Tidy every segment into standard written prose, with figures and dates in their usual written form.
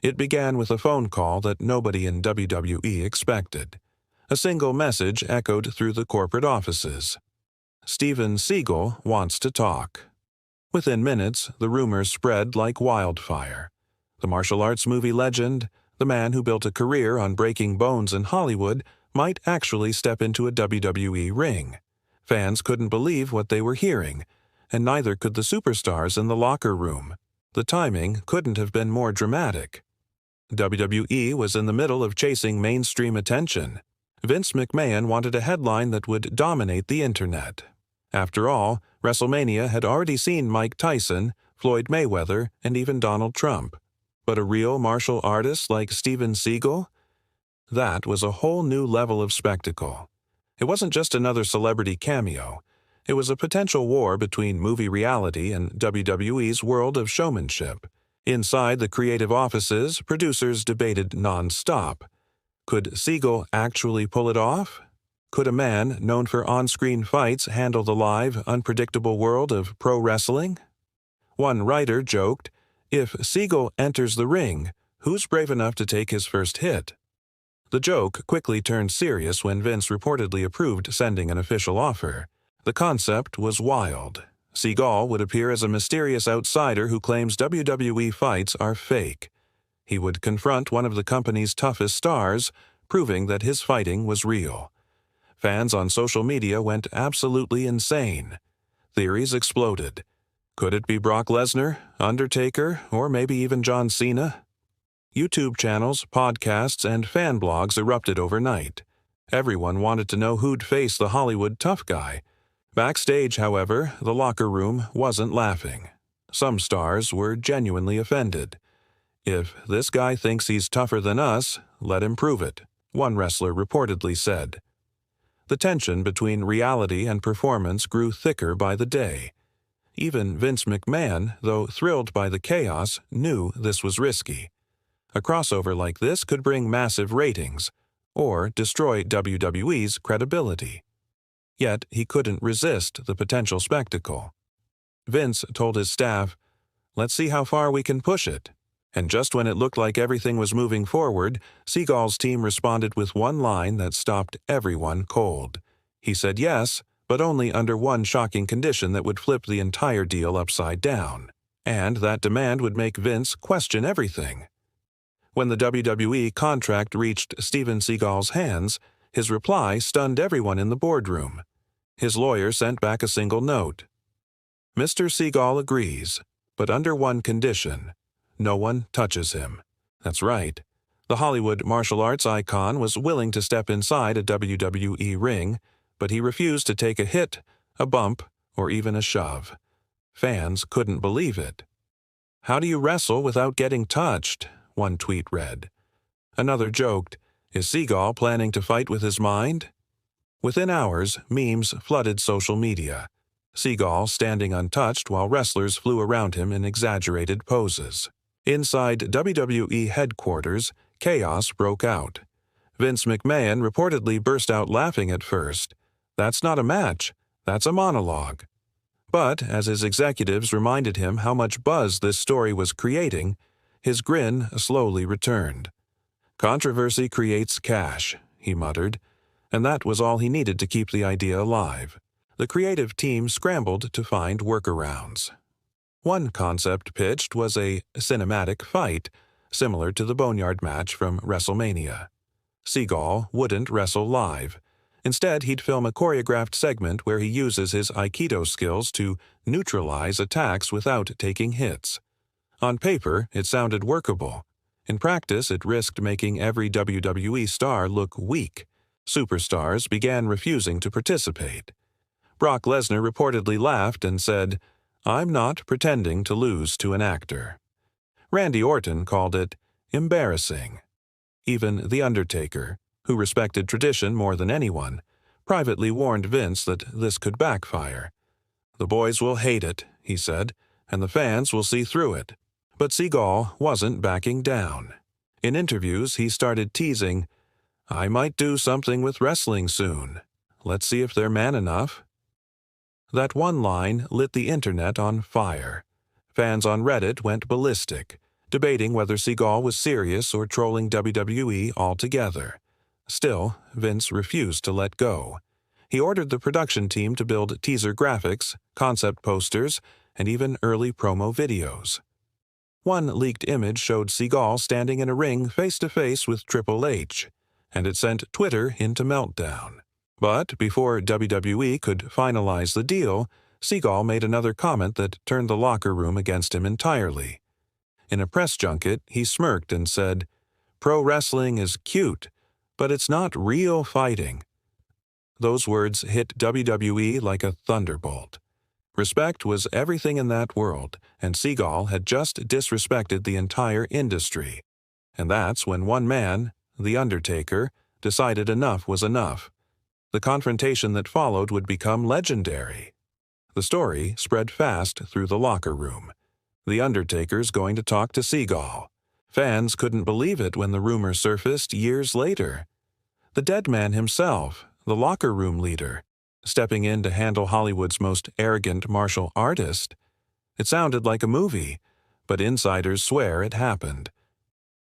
It began with a phone call that nobody in WWE expected. A single message echoed through the corporate offices. Steven Seagal wants to talk. Within minutes, the rumors spread like wildfire. The martial arts movie legend, the man who built a career on breaking bones in Hollywood, might actually step into a WWE ring. Fans couldn't believe what they were hearing, and neither could the superstars in the locker room. The timing couldn't have been more dramatic. WWE was in the middle of chasing mainstream attention. Vince McMahon wanted a headline that would dominate the internet. After all, WrestleMania had already seen Mike Tyson, Floyd Mayweather, and even Donald Trump. But a real martial artist like Steven Seagal? That was a whole new level of spectacle. It wasn't just another celebrity cameo. It was a potential war between movie reality and WWE's world of showmanship. Inside the creative offices, producers debated non-stop. Could Seagal actually pull it off? Could a man known for on-screen fights handle the live, unpredictable world of pro wrestling? One writer joked, "If Seagal enters the ring, who's brave enough to take his first hit?" The joke quickly turned serious when Vince reportedly approved sending an official offer. The concept was wild. Seagal would appear as a mysterious outsider who claims WWE fights are fake. He would confront one of the company's toughest stars, proving that his fighting was real. Fans on social media went absolutely insane. Theories exploded. Could it be Brock Lesnar, Undertaker, or maybe even John Cena? YouTube channels, podcasts, and fan blogs erupted overnight. Everyone wanted to know who'd face the Hollywood tough guy. Backstage, however, the locker room wasn't laughing. Some stars were genuinely offended. "If this guy thinks he's tougher than us, let him prove it," one wrestler reportedly said. The tension between reality and performance grew thicker by the day. Even Vince McMahon, though thrilled by the chaos, knew this was risky. A crossover like this could bring massive ratings, or destroy WWE's credibility. Yet he couldn't resist the potential spectacle. Vince told his staff, "Let's see how far we can push it." And just when it looked like everything was moving forward, Seagal's team responded with one line that stopped everyone cold. He said yes, but only under one shocking condition that would flip the entire deal upside down. And that demand would make Vince question everything. When the WWE contract reached Steven Seagal's hands, his reply stunned everyone in the boardroom. His lawyer sent back a single note. "Mr. Seagal agrees, but under one condition. No one touches him." That's right. The Hollywood martial arts icon was willing to step inside a WWE ring, but he refused to take a hit, a bump, or even a shove. Fans couldn't believe it. "How do you wrestle without getting touched?" one tweet read. Another joked, "Is Seagal planning to fight with his mind?" Within hours, memes flooded social media. Seagal standing untouched while wrestlers flew around him in exaggerated poses. Inside WWE headquarters, chaos broke out. Vince McMahon reportedly burst out laughing at first. "That's not a match, that's a monologue." But as his executives reminded him how much buzz this story was creating, his grin slowly returned. "Controversy creates cash," he muttered, and that was all he needed to keep the idea alive. The creative team scrambled to find workarounds. One concept pitched was a cinematic fight, similar to the Boneyard match from WrestleMania. Seagal wouldn't wrestle live. Instead, he'd film a choreographed segment where he uses his Aikido skills to neutralize attacks without taking hits. On paper, it sounded workable. In practice, it risked making every WWE star look weak. Superstars began refusing to participate. Brock Lesnar reportedly laughed and said, "I'm not pretending to lose to an actor." Randy Orton called it embarrassing. Even The Undertaker, who respected tradition more than anyone, privately warned Vince that this could backfire. "The boys will hate it," he said, "and the fans will see through it." But Seagal wasn't backing down. In interviews, he started teasing, "I might do something with wrestling soon. Let's see if they're man enough." That one line lit the internet on fire. Fans on Reddit went ballistic, debating whether Seagal was serious or trolling WWE altogether. Still, Vince refused to let go. He ordered the production team to build teaser graphics, concept posters, and even early promo videos. One leaked image showed Seagal standing in a ring face-to-face with Triple H, and it sent Twitter into meltdown. But before WWE could finalize the deal, Seagal made another comment that turned the locker room against him entirely. In a press junket, he smirked and said, "Pro wrestling is cute, but it's not real fighting." Those words hit WWE like a thunderbolt. Respect was everything in that world, and Seagal had just disrespected the entire industry. And that's when one man, The Undertaker, decided enough was enough. The confrontation that followed would become legendary. The story spread fast through the locker room. The Undertaker's going to talk to Seagal. Fans couldn't believe it when the rumor surfaced years later. The dead man himself, the locker room leader, stepping in to handle Hollywood's most arrogant martial artist. It sounded like a movie, but insiders swear it happened.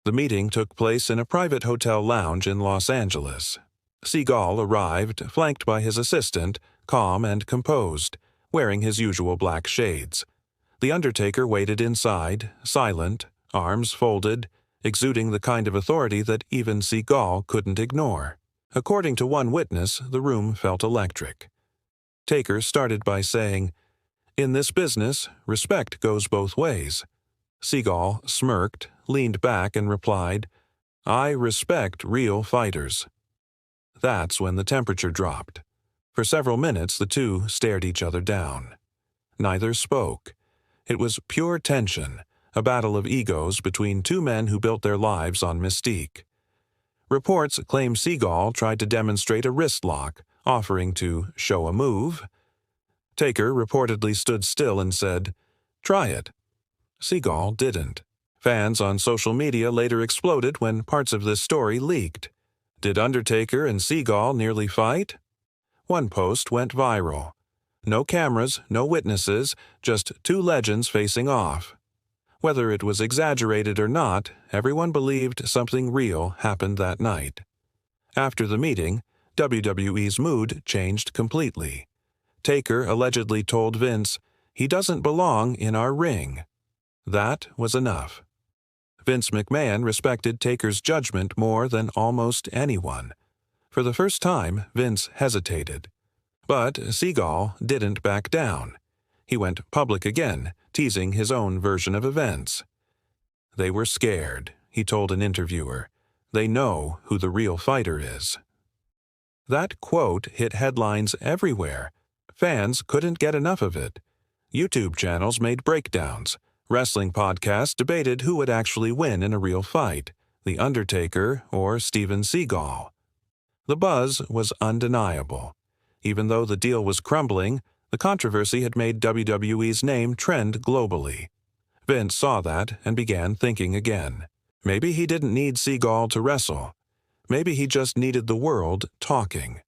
The meeting took place in a private hotel lounge in Los Angeles. Seagal arrived, flanked by his assistant, calm and composed, wearing his usual black shades. The Undertaker waited inside, silent, arms folded, exuding the kind of authority that even Seagal couldn't ignore. According to one witness, the room felt electric. Taker started by saying, "In this business, respect goes both ways." Seagal smirked, leaned back, and replied, "I respect real fighters." That's when the temperature dropped. For several minutes, the two stared each other down. Neither spoke. It was pure tension, a battle of egos between two men who built their lives on mystique. Reports claim Seagal tried to demonstrate a wrist lock, offering to show a move. Taker reportedly stood still and said, "Try it." Seagal didn't. Fans on social media later exploded when parts of this story leaked. Did Undertaker and Seagal nearly fight? One post went viral. No cameras, no witnesses, just two legends facing off. Whether it was exaggerated or not, everyone believed something real happened that night. After the meeting, WWE's mood changed completely. Taker allegedly told Vince, "He doesn't belong in our ring." That was enough. Vince McMahon respected Taker's judgment more than almost anyone. For the first time, Vince hesitated. But Seagal didn't back down. He went public again, teasing his own version of events. "They were scared," he told an interviewer. "They know who the real fighter is." That quote hit headlines everywhere. Fans couldn't get enough of it. YouTube channels made breakdowns. Wrestling podcasts debated who would actually win in a real fight, The Undertaker or Steven Seagal. The buzz was undeniable. Even though the deal was crumbling, the controversy had made WWE's name trend globally. Vince saw that and began thinking again. Maybe he didn't need Seagal to wrestle. Maybe he just needed the world talking.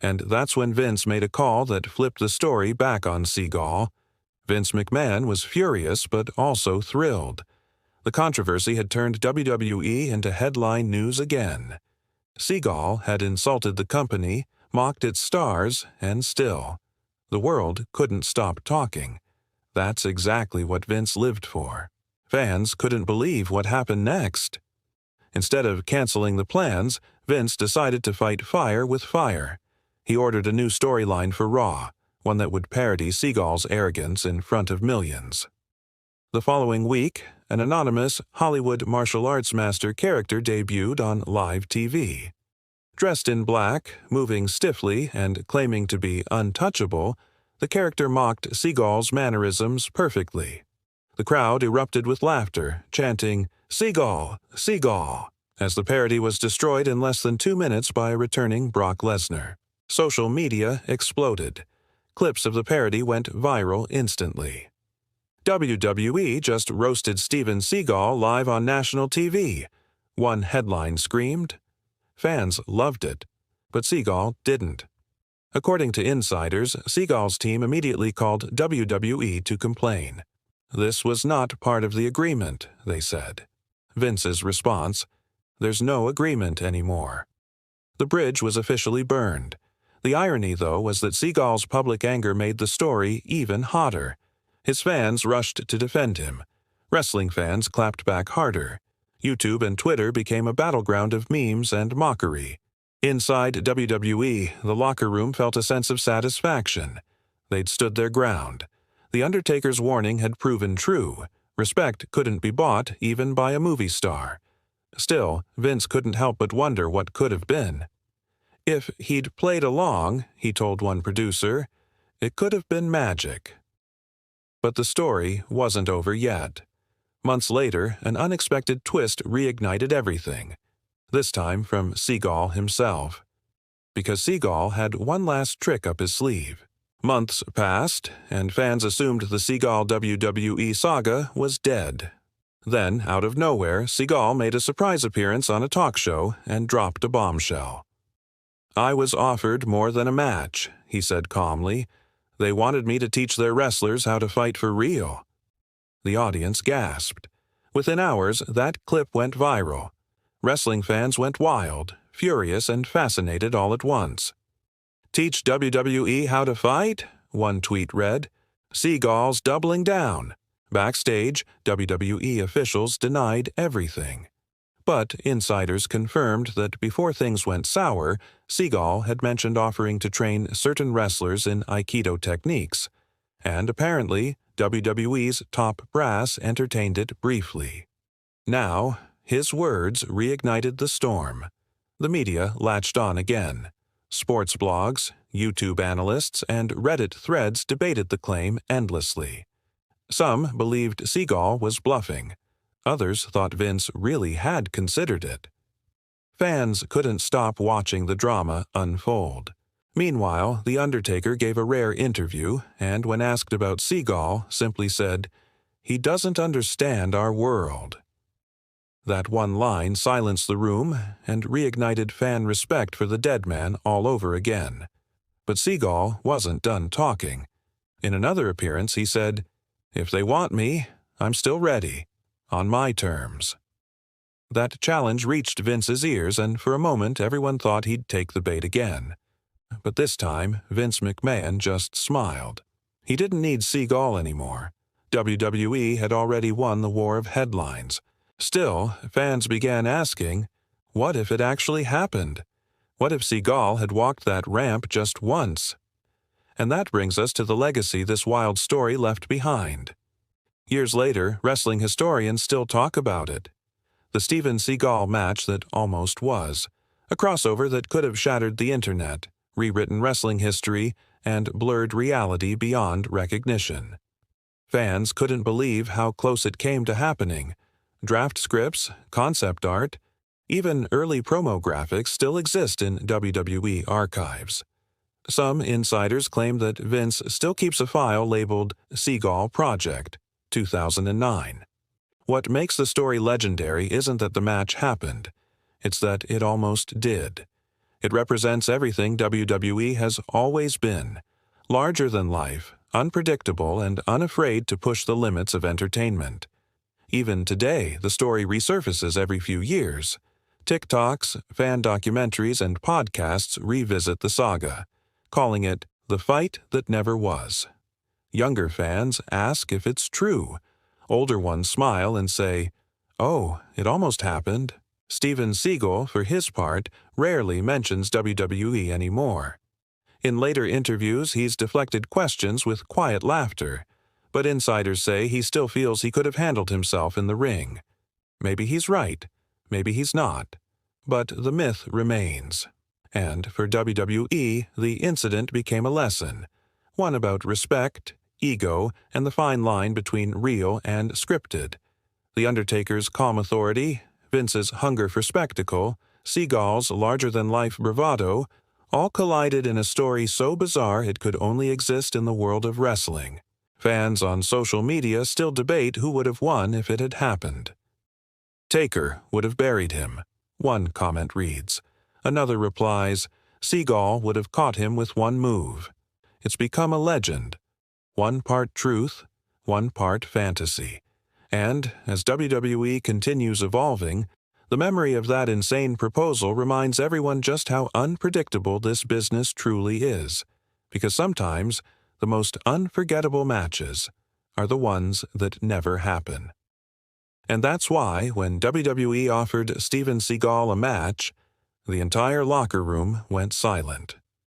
And that's when Vince made a call that flipped the story back on Seagal. Vince McMahon was furious but also thrilled. The controversy had turned WWE into headline news again. Seagal had insulted the company, mocked its stars, and still, the world couldn't stop talking. That's exactly what Vince lived for. Fans couldn't believe what happened next. Instead of canceling the plans, Vince decided to fight fire with fire. He ordered a new storyline for Raw, one that would parody Seagal's arrogance in front of millions. The following week, an anonymous Hollywood martial arts master character debuted on live TV. Dressed in black, moving stiffly, and claiming to be untouchable, the character mocked Seagal's mannerisms perfectly. The crowd erupted with laughter, chanting, "Seagal! Seagal!" as the parody was destroyed in less than 2 minutes by a returning Brock Lesnar. Social media exploded. Clips of the parody went viral instantly. WWE just roasted Steven Seagal live on national TV. One headline screamed. Fans loved it, but Seagal didn't. According to insiders, Seagal's team immediately called WWE to complain. "This was not part of the agreement," they said. Vince's response, "There's no agreement anymore." The bridge was officially burned. The irony, though, was that Seagal's public anger made the story even hotter. His fans rushed to defend him. Wrestling fans clapped back harder. YouTube and Twitter became a battleground of memes and mockery. Inside WWE, the locker room felt a sense of satisfaction. They'd stood their ground. The Undertaker's warning had proven true. Respect couldn't be bought even by a movie star. Still, Vince couldn't help but wonder what could have been. If he'd played along, he told one producer, it could have been magic. But the story wasn't over yet. Months later, an unexpected twist reignited everything. This time from Seagal himself. Because Seagal had one last trick up his sleeve. Months passed, and fans assumed the Seagal WWE saga was dead. Then, out of nowhere, Seagal made a surprise appearance on a talk show and dropped a bombshell. "I was offered more than a match," he said calmly. "They wanted me to teach their wrestlers how to fight for real." The audience gasped. Within hours, that clip went viral. Wrestling fans went wild, furious and fascinated all at once. "Teach WWE how to fight?" one tweet read. "Seagal's doubling down." Backstage, WWE officials denied everything. But insiders confirmed that before things went sour, Seagal had mentioned offering to train certain wrestlers in Aikido techniques, and apparently WWE's top brass entertained it briefly. Now, his words reignited the storm. The media latched on again. Sports blogs, YouTube analysts, and Reddit threads debated the claim endlessly. Some believed Seagal was bluffing. Others thought Vince really had considered it. Fans couldn't stop watching the drama unfold. Meanwhile, The Undertaker gave a rare interview, and when asked about Seagal, simply said, "He doesn't understand our world." That one line silenced the room and reignited fan respect for the dead man all over again. But Seagal wasn't done talking. In another appearance, he said, "If they want me, I'm still ready, on my terms." That challenge reached Vince's ears, and for a moment everyone thought he'd take the bait again. But this time, Vince McMahon just smiled. He didn't need Seagal anymore. WWE had already won the war of headlines. Still, fans began asking, what if it actually happened? What if Seagal had walked that ramp just once? And that brings us to the legacy this wild story left behind. Years later, wrestling historians still talk about it. The Steven Seagal match that almost was. A crossover that could have shattered the internet, rewritten wrestling history, and blurred reality beyond recognition. Fans couldn't believe how close it came to happening. Draft scripts, concept art, even early promo graphics still exist in WWE archives. Some insiders claim that Vince still keeps a file labeled Seagal Project, 2009. What makes the story legendary isn't that the match happened. It's that it almost did. It represents everything WWE has always been. Larger than life, unpredictable, and unafraid to push the limits of entertainment. Even today, the story resurfaces every few years. TikToks, fan documentaries, and podcasts revisit the saga, calling it the fight that never was. Younger fans ask if it's true. Older ones smile and say, "Oh, it almost happened." Steven Seagal, for his part, rarely mentions WWE anymore. In later interviews, he's deflected questions with quiet laughter, but insiders say he still feels he could have handled himself in the ring. Maybe he's right, maybe he's not, but the myth remains. And for WWE, the incident became a lesson, one about respect, ego, and the fine line between real and scripted. The Undertaker's calm authority, Vince's hunger for spectacle, Seagal's larger-than-life bravado, all collided in a story so bizarre it could only exist in the world of wrestling. Fans on social media still debate who would have won if it had happened. "Taker would have buried him," one comment reads. Another replies, "Seagal would have caught him with one move." It's become a legend. One part truth, one part fantasy. And, as WWE continues evolving, the memory of that insane proposal reminds everyone just how unpredictable this business truly is, because sometimes the most unforgettable matches are the ones that never happen. And that's why, when WWE offered Steven Seagal a match, the entire locker room went silent.